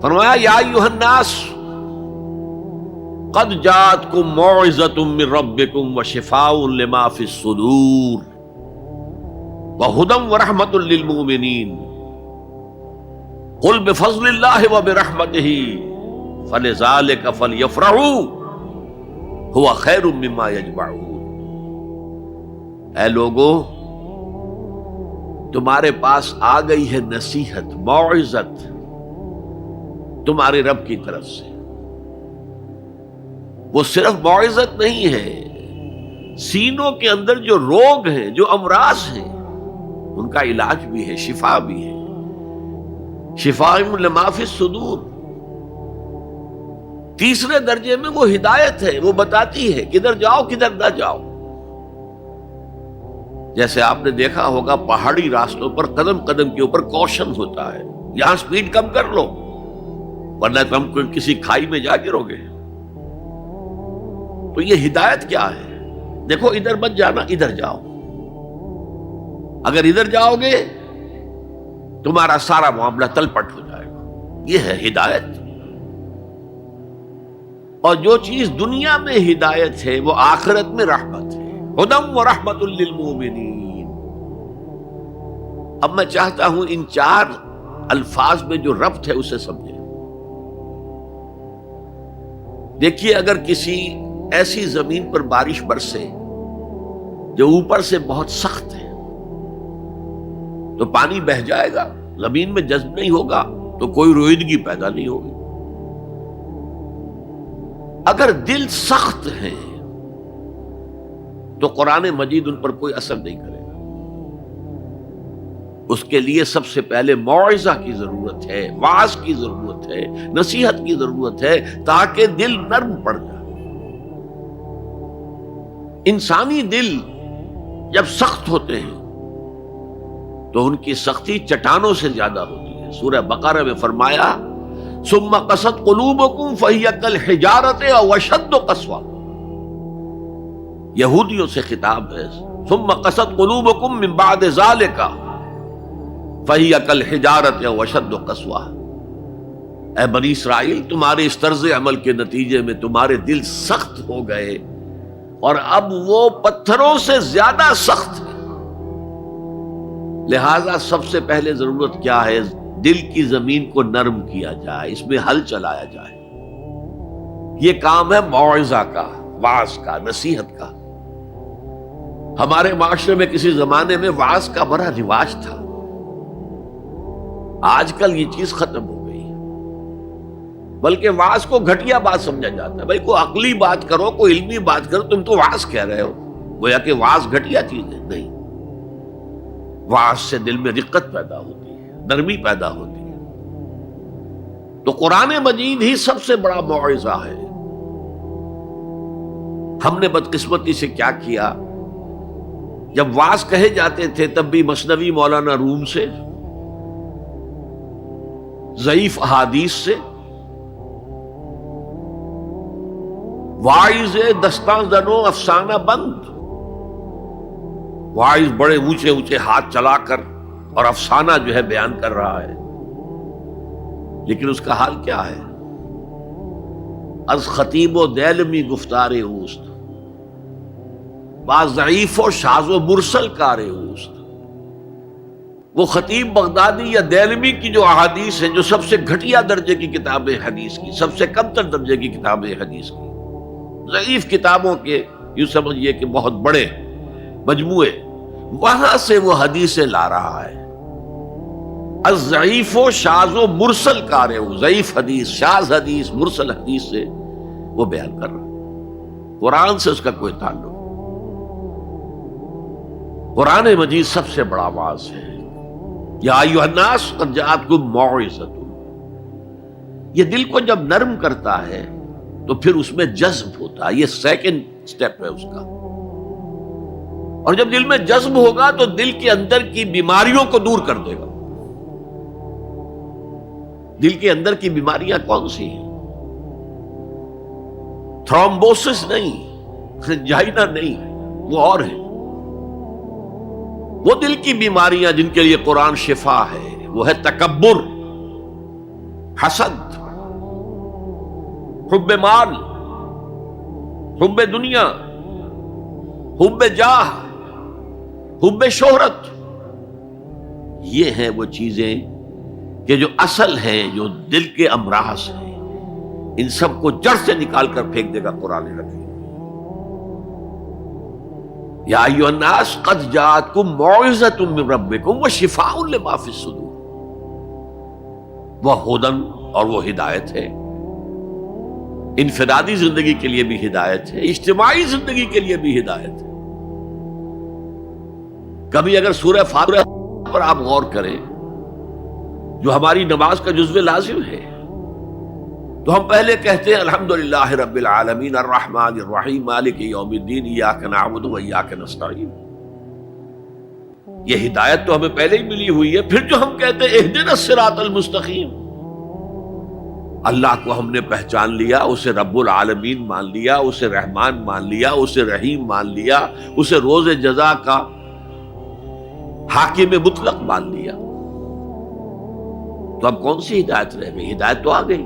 فرمایا یا ایھا الناس قد جاءتکم موعظۃ من ربکم وشفاء لما فی الصدور وہدی ورحمۃ للمؤمنین قل بفضل اللہ وبرحمتہ فلذلک فلیفرحوا هو خیر مما یجمعون۔ اے لوگو، تمہارے پاس آ گئی ہے نصیحت، موعظت تمہارے رب کی طرف سے۔ وہ صرف موعظت نہیں ہے، سینوں کے اندر جو روگ ہیں، جو امراض ہیں، ان کا علاج بھی ہے، شفا بھی ہے۔ شفاء لما فی الصدور۔ تیسرے درجے میں وہ ہدایت ہے، وہ بتاتی ہے کدھر جاؤ کدھر نہ جاؤ۔ جیسے آپ نے دیکھا ہوگا پہاڑی راستوں پر قدم قدم کے اوپر کوشن ہوتا ہے، یہاں سپیڈ کم کر لو ورنہ تم کو کسی کھائی میں جا گرو گے۔ تو یہ ہدایت کیا ہے؟ دیکھو ادھر مت جانا، ادھر جاؤ۔ اگر ادھر جاؤ گے تمہارا سارا معاملہ تلپٹ ہو جائے گا۔ یہ ہے ہدایت۔ اور جو چیز دنیا میں ہدایت ہے وہ آخرت میں رحمت ہے۔ ہدی ورحمۃ للمؤمنین۔ اب میں چاہتا ہوں ان چار الفاظ میں جو ربط ہے اسے سمجھیں۔ دیکھیے، اگر کسی ایسی زمین پر بارش برسے جو اوپر سے بہت سخت ہے تو پانی بہہ جائے گا، زمین میں جذب نہیں ہوگا تو کوئی روئیدگی پیدا نہیں ہوگی۔ اگر دل سخت ہے تو قرآن مجید ان پر کوئی اثر نہیں کرے گا۔ اس کے لیے سب سے پہلے موعظہ کی ضرورت ہے، وعظ کی ضرورت ہے، نصیحت کی ضرورت ہے، تاکہ دل نرم پڑ جائے۔ انسانی دل جب سخت ہوتے ہیں تو ان کی سختی چٹانوں سے زیادہ ہوتی ہے۔ سورہ بقرہ میں فرمایا ثم قست قلوبکم فہی کالحجارۃ او اشد قسوۃ۔ یہودیوں سے خطاب ہے، ثم قست قلوبکم من بعد ذلک فہی کالحجارۃ او اشد قسوۃ۔ اے بنی اسرائیل، تمہارے اس طرز عمل کے نتیجے میں تمہارے دل سخت ہو گئے اور اب وہ پتھروں سے زیادہ سخت ہے۔ لہذا سب سے پہلے ضرورت کیا ہے؟ دل کی زمین کو نرم کیا جائے، اس میں ہل چلایا جائے۔ یہ کام ہے موعظہ کا، وعظ کا، نصیحت کا۔ ہمارے معاشرے میں کسی زمانے میں وعظ کا بڑا رواج تھا، آج کل یہ چیز ختم ہو گئی، بلکہ وعظ کو گھٹیا بات سمجھا جاتا ہے۔ بھائی کوئی عقلی بات کرو، کوئی علمی بات کرو، تم تو وعظ کہہ رہے ہو، گویا کہ وعظ گھٹیا چیز ہے۔ نہیں، وعظ سے دل میں رقت پیدا ہوتی ہے، نرمی پیدا ہوتی ہے۔ تو قرآن مجید ہی سب سے بڑا موعظہ ہے۔ ہم نے بدقسمتی سے کیا کیا، جب وعظ کہے جاتے تھے تب بھی مثنوی مولانا روم سے، ضعیف احادیث سے، واعظ دستاں زنو افسانہ بند، واعظ بڑے اونچے اونچے ہاتھ چلا کر اور افسانہ جو ہے بیان کر رہا ہے، لیکن اس کا حال کیا ہے؟ از خطیب و دیلمی گفتار اوست، با ضعیف و شاذ و مرسل کار اوست۔ وہ خطیب بغدادی یا دیلمی کی جو احادیث ہیں، جو سب سے گھٹیا درجے کی کتاب حدیث کی، سب سے کم تر درجے کی کتاب حدیث کی، ضعیف کتابوں کے یوں سمجھیے کہ بہت بڑے مجموعے، وہاں سے وہ حدیثیں لا رہا ہے۔ الضعیف و شاذ و مرسل کار ہو، ضعیف حدیث، شاذ حدیث، مرسل حدیث سے وہ بیان کر رہا ہے، قرآن سے اس کا کوئی تعلق۔ قرآن مجید سب سے بڑا واعظ ہے۔ یا ایھا الناس قد جاءتکم موعظۃ۔ یہ دل کو جب نرم کرتا ہے تو پھر اس میں جذب ہوتا ہے، یہ سیکنڈ سٹیپ ہے اس کا۔ اور جب دل میں جذب ہوگا تو دل کے اندر کی بیماریوں کو دور کر دے گا۔ دل کے اندر کی بیماریاں کون سی ہیں؟ تھرومبوسس نہیں، جائنا نہیں، وہ اور ہے۔ وہ دل کی بیماریاں جن کے لیے قرآن شفا ہے، وہ ہے تکبر، حسد، حب مال، حب دنیا، حب جاہ، حب شہرت، یہ ہیں وہ چیزیں کہ جو اصل ہیں، جو دل کے امراض ہیں، ان سب کو جڑ سے نکال کر پھینک دے گا قرآن حکیم۔ یا ایھا الناس قد جاءتکم موعظۃ من ربکم وشفاء لما فی الصدور، وہ ہدن اور وہ ہدایت ہے، انفرادی زندگی کے لیے بھی ہدایت ہے، اجتماعی زندگی کے لیے بھی ہدایت ہے۔ کبھی اگر سورہ فاتحہ پر آپ غور کریں جو ہماری نماز کا جزو لازم ہے، تو ہم پہلے کہتے ہیں الحمدللہ رب العالمین الرحمن الرحیم مالک یوم الدین ایاک نعبد و ایاک نستعین، یہ ہدایت تو ہمیں پہلے ہی ملی ہوئی ہے۔ پھر جو ہم کہتے ہیں اہدنا الصراط المستقیم، اللہ کو ہم نے پہچان لیا، اسے رب العالمین مان لیا، اسے رحمان مان لیا، اسے رحیم مان لیا، اسے روز جزا کا حاکم مطلق مان لیا، تو اب کون سی ہدایت رہ گئی؟ ہدایت تو آ گئی۔